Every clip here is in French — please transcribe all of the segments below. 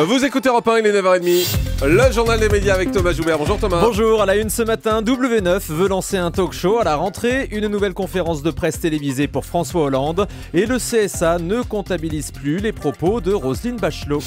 Vous écoutez Europe 1, il est 9h30. Le journal des médias avec Thomas Joubert. Bonjour Thomas. Bonjour, à la une ce matin, W9 veut lancer un talk show à la rentrée, une nouvelle conférence de presse télévisée pour François Hollande et le CSA ne comptabilise plus les propos de Roselyne Bachelot.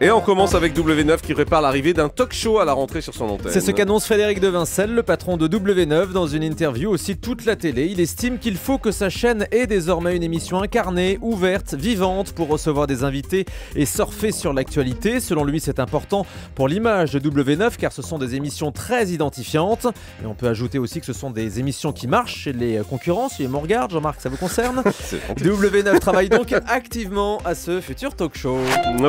Et on commence avec W9 qui prépare l'arrivée d'un talk show à la rentrée sur son antenne. C'est ce qu'annonce Frédéric de Vincel, le patron de W9, dans une interview aussi toute la télé. Il estime qu'il faut que sa chaîne ait désormais une émission incarnée, ouverte, vivante pour recevoir des invités et surfer sur l'actualité. Selon lui, c'est important pour l'image de W9 car ce sont des émissions très identifiantes. Et on peut ajouter aussi que ce sont des émissions qui marchent chez les concurrents. Si on regarde, Jean-Marc, ça vous concerne? W9 travaille donc activement à ce futur talk show.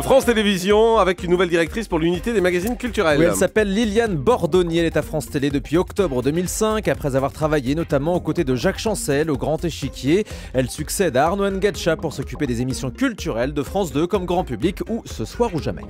France Télévisions avec une nouvelle directrice pour l'unité des magazines culturels. Oui, elle s'appelle Liliane Bordonnier, elle est à France Télé depuis octobre 2005, après avoir travaillé notamment aux côtés de Jacques Chancel au Grand Échiquier. Elle succède à Arnaud Ngacha pour s'occuper des émissions culturelles de France 2 comme Grand Public ou Ce soir ou jamais.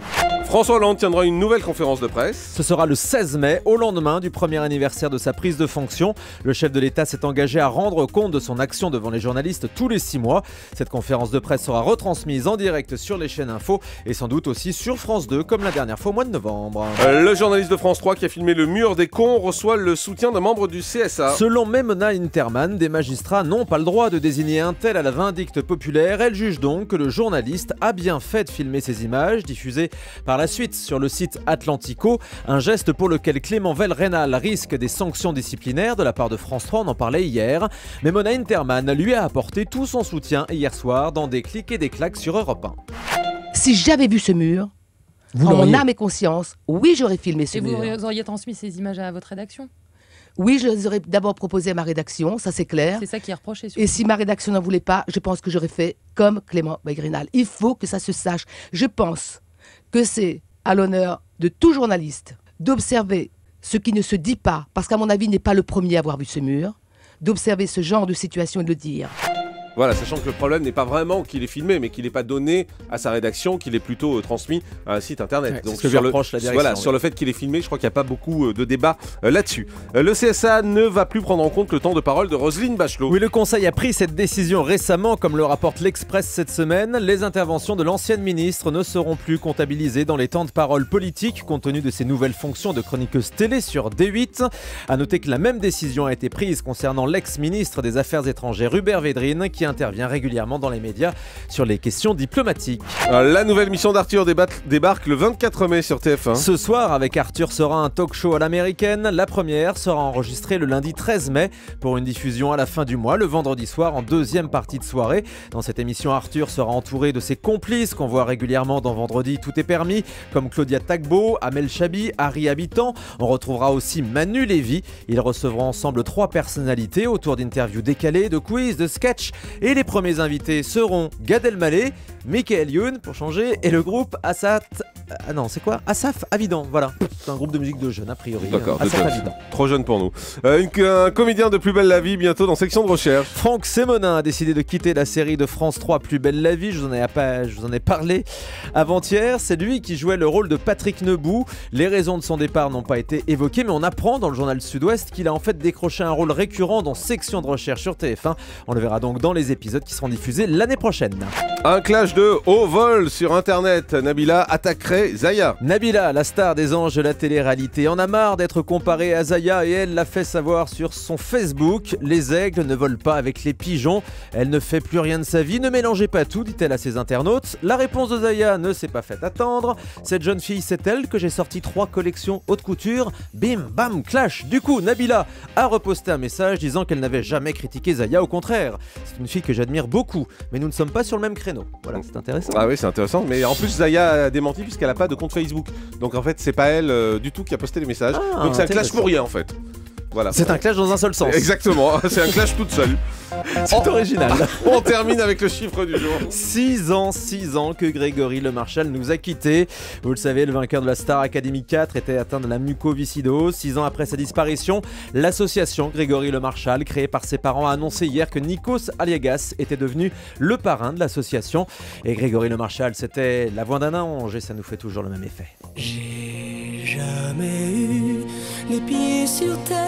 François Hollande tiendra une nouvelle conférence de presse. Ce sera le 16 mai, au lendemain du premier anniversaire de sa prise de fonction. Le chef de l'État s'est engagé à rendre compte de son action devant les journalistes tous les 6 mois. Cette conférence de presse sera retransmise en direct sur les chaînes info et sans doute aussi sur France 2 comme la dernière fois au mois de novembre. Le journaliste de France 3 qui a filmé le mur des cons reçoit le soutien d'un membre du CSA. Selon Memona Interman, des magistrats n'ont pas le droit de désigner un tel à la vindicte populaire. Elle juge donc que le journaliste a bien fait de filmer ces images diffusées par la suite sur le site Atlantico, un geste pour lequel Clément Velrenal risque des sanctions disciplinaires de la part de France 3, on en parlait hier. Memona Interman lui a apporté tout son soutien hier soir dans des clics et des claques sur Europe 1. Si j'avais vu ce mur, en mon âme et conscience, oui, j'aurais filmé ce mur. Et vous auriez transmis ces images à votre rédaction? Oui, je les aurais d'abord proposées à ma rédaction, ça c'est clair. C'est ça qui est reproché. Et si ma rédaction n'en voulait pas, je pense que j'aurais fait comme Clément Velrenal. Il faut que ça se sache. Je pense que c'est à l'honneur de tout journaliste d'observer ce qui ne se dit pas, parce qu'à mon avis, il n'est pas le premier à avoir vu ce mur, d'observer ce genre de situation et de le dire. Voilà, sachant que le problème n'est pas vraiment qu'il est filmé, mais qu'il n'est pas donné à sa rédaction, qu'il est plutôt transmis à un site internet. Ouais, donc c'est ce que sur lui reproche la direction. Voilà, sur le fait qu'il est filmé, je crois qu'il n'y a pas beaucoup de débat là-dessus. Le CSA ne va plus prendre en compte le temps de parole de Roselyne Bachelot. Oui, le Conseil a pris cette décision récemment, comme le rapporte l'Express cette semaine. Les interventions de l'ancienne ministre ne seront plus comptabilisées dans les temps de parole politiques, compte tenu de ses nouvelles fonctions de chroniqueuse télé sur D8. A noter que la même décision a été prise concernant l'ex-ministre des Affaires étrangères Hubert Védrine, qui intervient régulièrement dans les médias sur les questions diplomatiques. La nouvelle mission d'Arthur débarque le 24 mai sur TF1. Ce soir, avec Arthur, sera un talk show à l'américaine. La première sera enregistrée le lundi 13 mai pour une diffusion à la fin du mois, le vendredi soir en deuxième partie de soirée. Dans cette émission, Arthur sera entouré de ses complices qu'on voit régulièrement dans Vendredi Tout est permis, comme Claudia Tagbo, Amel Chabi, Harry Habitant. On retrouvera aussi Manu Lévy. Ils recevront ensemble 3 personnalités autour d'interviews décalées, de quiz, de sketch. Et les premiers invités seront Gad Elmaleh, Michael Youn pour changer et le groupe Asaf Avidan. Voilà, c'est un groupe de musique de jeunes a priori. D'accord, Asaf Avidan. Trop jeune pour nous. Un comédien de Plus belle la vie bientôt dans Section de recherche. Franck Sémonin a décidé de quitter la série de France 3 Plus belle la vie. Je vous en ai parlé avant-hier. C'est lui qui jouait le rôle de Patrick Nebout. Les raisons de son départ n'ont pas été évoquées, mais on apprend dans le journal Sud-Ouest qu'il a en fait décroché un rôle récurrent dans Section de recherche sur TF1. On le verra donc dans les épisodes qui seront diffusés l'année prochaine. Un clash de haut vol sur internet. Nabila attaquerait Zaya. Nabila, la star des anges de la télé-réalité, en a marre d'être comparée à Zaya et elle l'a fait savoir sur son Facebook. Les aigles ne volent pas avec les pigeons. Elle ne fait plus rien de sa vie. Ne mélangez pas tout, dit-elle à ses internautes. La réponse de Zaya ne s'est pas fait attendre. Cette jeune fille, c'est elle que j'ai sorti 3 collections haute couture. Bim, bam, clash. Du coup, Nabila a reposté un message disant qu'elle n'avait jamais critiqué Zaya. Au contraire, c'est une fille que j'admire beaucoup, mais nous ne sommes pas sur le même créneau. Voilà, c'est intéressant. Ah oui, c'est intéressant. Mais en plus, Zaya a démenti puisqu'elle n'a pas de compte Facebook. Donc en fait, c'est pas elle du tout qui a posté les messages. Donc c'est un clash pour rien en fait. Voilà. C'est un clash dans un seul sens. Exactement, c'est un clash toute seule. C'est original. On termine avec le chiffre du jour. 6 ans que Grégory Le Marchal nous a quittés. Vous le savez, le vainqueur de la Star Academy 4 était atteint de la mucoviscidose. 6 ans après sa disparition, l'association Grégory Le Marchal, créée par ses parents, a annoncé hier que Nikos Aliagas était devenu le parrain de l'association. Et Grégory Le Marchal, c'était la voix d'un ange et ça nous fait toujours le même effet. J'ai jamais eu les pieds sur terre.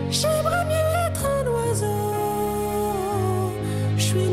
J'aimerais mieux être un oiseau. Je suis